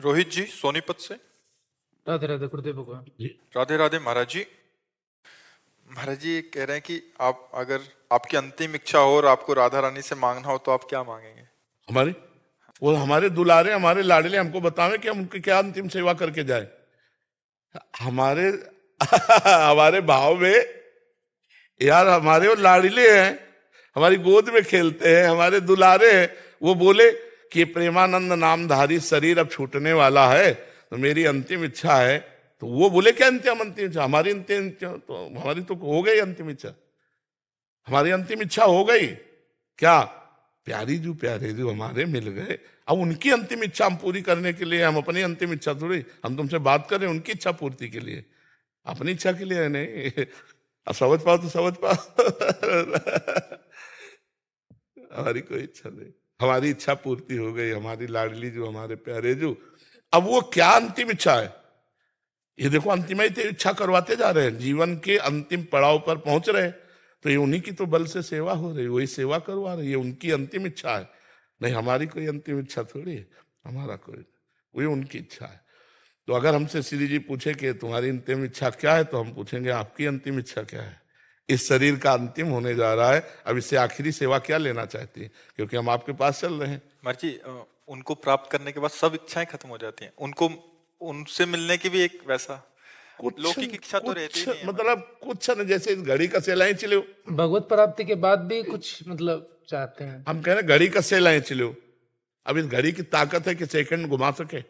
रोहित जी सोनीपत से। राधे राधे गुरुदेव भगवान। राधे राधे महाराज जी। महाराज जी ये कह रहे हैं कि आप अगर आपकी अंतिम इच्छा हो और आपको राधा रानी से मांगना हो तो आप क्या मांगेंगे? हमारे वो हमारे दुलारे हमारे लाडले हमको बतावे कि हम उनकी क्या अंतिम सेवा करके जाए। हमारे हमारे भाव में यार हमारे वो लाडले हैं, हमारी गोद में खेलते हैं, हमारे दुलारे हैं। वो बोले कि प्रेमानंद नामधारी शरीर अब छूटने वाला है तो मेरी अंतिम इच्छा है, तो वो बोले क्या अंतिम इच्छा? हमारी अंतिम इच्छा तो हमारी तो हो गई अंतिम इच्छा, हमारी अंतिम इच्छा हो गई। क्या प्यारे जो हमारे मिल गए, अब उनकी अंतिम इच्छा हम पूरी करने के लिए, हम अपनी अंतिम इच्छा थोड़ी, हम तुमसे बात कर रहे हैं उनकी इच्छा पूर्ति के लिए, अपनी इच्छा के लिए नहीं। अब समझ पाओ तो समझ पाओ। हमारी कोई इच्छा नहीं, हमारी इच्छा पूर्ति हो गई। हमारी लाडली जो हमारे प्यारे जो, अब वो क्या अंतिम इच्छा है? ये देखो अंतिम इच्छा करवाते जा रहे हैं, जीवन के अंतिम पड़ाव पर पहुंच रहे हैं, तो ये उन्हीं की तो बल से सेवा हो रही, वही सेवा करवा रही है, उनकी अंतिम इच्छा है। नहीं हमारी कोई अंतिम इच्छा थोड़ी है, हमारा कोई, वही उनकी इच्छा है। तो अगर हमसे श्री जी पूछे कि तुम्हारी अंतिम इच्छा क्या है, तो हम पूछेंगे आपकी अंतिम इच्छा क्या है? इस शरीर का अंतिम होने जा रहा है, अब इससे आखिरी सेवा क्या लेना चाहती है? क्योंकि हम आपके पास चल रहे हैं। महाराज जी उनको प्राप्त करने के बाद सब इच्छाएं खत्म हो जाती हैं, उनको उनसे मिलने की भी एक वैसा लौकिक इच्छा तो रहती ही नहीं है। मतलब कुछ न, जैसे इस घड़ी का सेलाएं चिलो, भगवत प्राप्ति के बाद भी कुछ मतलब चाहते हैं। हम कह रहे घड़ी का सेलाएं चिलो, अब इस घड़ी की ताकत है कि सेकंड घुमा सके,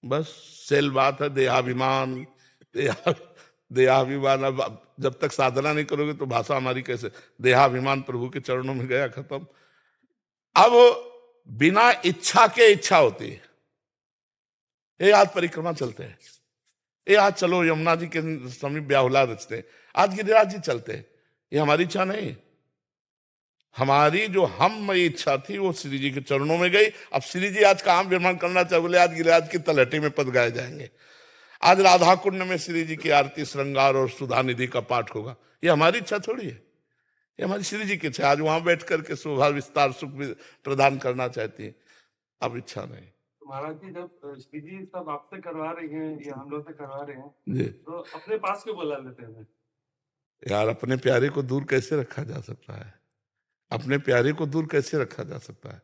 बस सेल बात है। देहाभिमान देहाभिमान, अब जब तक साधना नहीं करोगे तो भाषा हमारी कैसे? देहाभिमान प्रभु के चरणों में गया, खत्म। अब बिना इच्छा के इच्छा होती है। ये आज परिक्रमा चलते हैं, ये आज चलो यमुना जी के समीप ब्याहुला रचते हैं, आज गिरिराज जी चलते हैं, ये हमारी इच्छा नहीं। हमारी जो हम इच्छा थी वो श्री जी के चरणों में गई। अब श्री जी आज काम निर्माण करना चाहे, बोले आज गिरिराज की तलहटी में पद गाए जाएंगे, आज राधा कुंड में श्री जी की आरती श्रृंगार और सुधा निधि का पाठ होगा, ये हमारी इच्छा थोड़ी है, ये हमारी श्री जी की इच्छा। आज वहां बैठ करके शोभा विस्तार सुख प्रदान करना चाहती है, अब इच्छा नहीं। महाराज जी जब श्री जी सब आपसे करवा रही हैं या हम लोग से करवा रहे हैं जी, तो अपने पास क्यों बुला लेते हैं? यार अपने प्यारे को दूर कैसे रखा जा सकता है? अपने प्यारे को दूर कैसे रखा जा सकता है?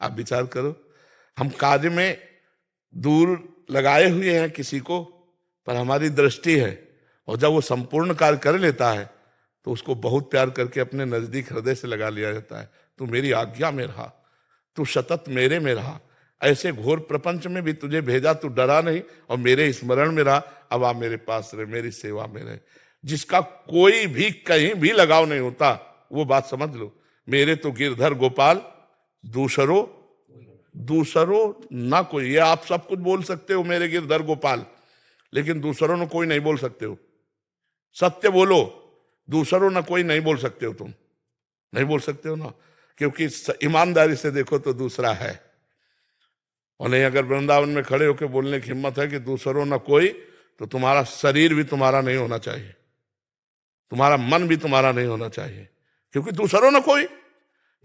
आप विचार करो, हम कार्य में दूर लगाए हुए हैं किसी को, पर हमारी दृष्टि है, और जब वो संपूर्ण कार्य कर लेता है तो उसको बहुत प्यार करके अपने नजदीक हृदय से लगा लिया जाता है। तू मेरी आज्ञा में रहा, तू सतत मेरे में रहा, ऐसे घोर प्रपंच में भी तुझे भेजा, तू डरा नहीं और मेरे स्मरण में रहा। अब आप मेरे पास रहे, मेरी सेवा में रहे। जिसका कोई भी कहीं भी लगाव नहीं होता, वो बात समझ लो, मेरे तो गिरधर गोपाल दूसरो ना कोई। ये आप सब कुछ बोल सकते हो मेरे गिरधर गोपाल, लेकिन दूसरों ने कोई नहीं बोल सकते हो। सत्य बोलो, दूसरों ने कोई नहीं बोल सकते हो, तुम नहीं बोल सकते हो ना, क्योंकि ईमानदारी से देखो तो दूसरा है। और नहीं अगर वृंदावन में खड़े होकर बोलने की हिम्मत है कि दूसरों ना कोई, तो तुम्हारा शरीर भी तुम्हारा नहीं होना चाहिए, तुम्हारा मन भी तुम्हारा नहीं होना चाहिए, क्योंकि दूसरों ना कोई,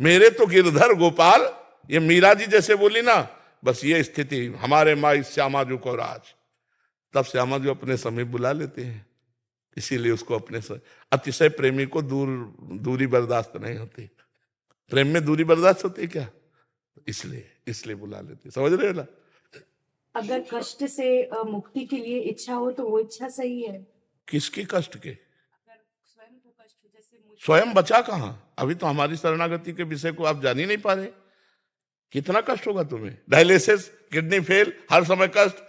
मेरे तो गिरधर गोपाल। ये मीरा जी जैसे बोली ना, बस ये स्थिति हमारे माई श्यामा जी को राज, तब श्यामा जी अपने समीप बुला लेते हैं। इसीलिए उसको अपने अतिशय प्रेमी को दूरी बर्दाश्त नहीं होती। प्रेम में दूरी बर्दाश्त होती है क्या? इसलिए बुला लेते, समझ रहे हो ना? अगर कष्ट से मुक्ति के लिए इच्छा हो तो वो इच्छा सही है। किसकी कष्ट के? अगर स्वयं को कष्ट, जैसे स्वयं बचा कहाँ? अभी तो हमारी शरणागति के विषय को आप जान ही नहीं पा रहे। कितना कष्ट होगा तुम्हें? डायलिसिस, किडनी फेल, हर समय कष्ट।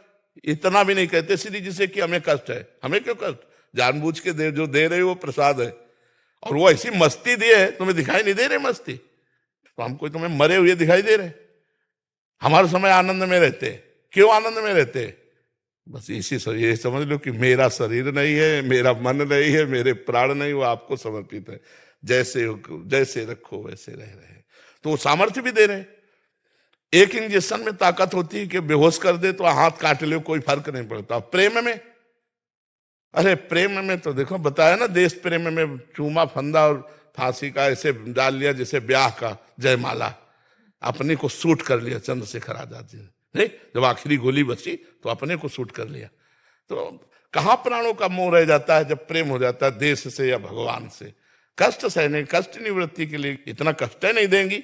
इतना भी नहीं कहते श्री जी से कि हमें कष्ट है। हमें क्यों कष्ट? जानबूझ के जो दे रहे हो वो प्रसाद है, और वो ऐसी मस्ती दी है, तुम्हें दिखाई नहीं दे रही मस्ती, तो हमको तुम्हें मरे हुए दिखाई दे रहे। हमारे समय आनंद में रहते, क्यों आनंद में रहते? बस ये समझ लो कि मेरा शरीर नहीं है, मेरा मन नहीं है, मेरे प्राण नहीं, वो आपको समर्पित है। जैसे रखो वैसे रह रहे हैं, तो वो सामर्थ्य भी दे रहे हैं। एक इंजेक्शन में ताकत होती है कि बेहोश कर दे तो हाथ काट ले, कोई फर्क नहीं पड़ता। प्रेम में, अरे प्रेम में तो देखो बताया ना, देश प्रेम में चूमा फंदा और फांसी का ऐसे डाल लिया जैसे ब्याह का जयमाला, अपने को सूट कर लिया चंद्रशेखर आजाद जी ने। नहीं, जब आखिरी गोली बची तो अपने को शूट कर लिया। तो कहाँ प्राणों का मोह रह जाता है जब प्रेम हो जाता है देश से या भगवान से। कष्ट सहने, कष्ट निवृत्ति के लिए इतना कष्ट नहीं देंगी।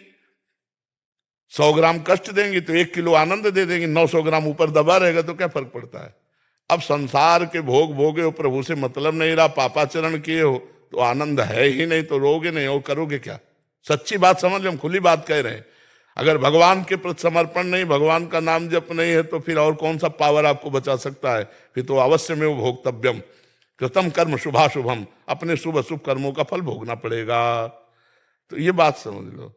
100 ग्राम कष्ट देंगी तो 1 किलो आनंद दे देंगी, 900 ग्राम ऊपर दबा रहेगा तो क्या फर्क पड़ता है। अब संसार के भोग भोगे हो, प्रभु से मतलब नहीं रहा, पापाचरण किए हो तो आनंद है ही नहीं, तो रोगे नहीं और करोगे क्या। सच्ची बात समझ लो, हम खुली बात कह रहे हैं। अगर भगवान के प्रति समर्पण नहीं, भगवान का नाम जप नहीं है तो फिर और कौन सा पावर आपको बचा सकता है। फिर तो अवश्य में वो भोक्तव्यम कृतम कर्म शुभाशुभम, अपने शुभ अशुभ कर्मों का फल भोगना पड़ेगा। तो ये बात समझ लो।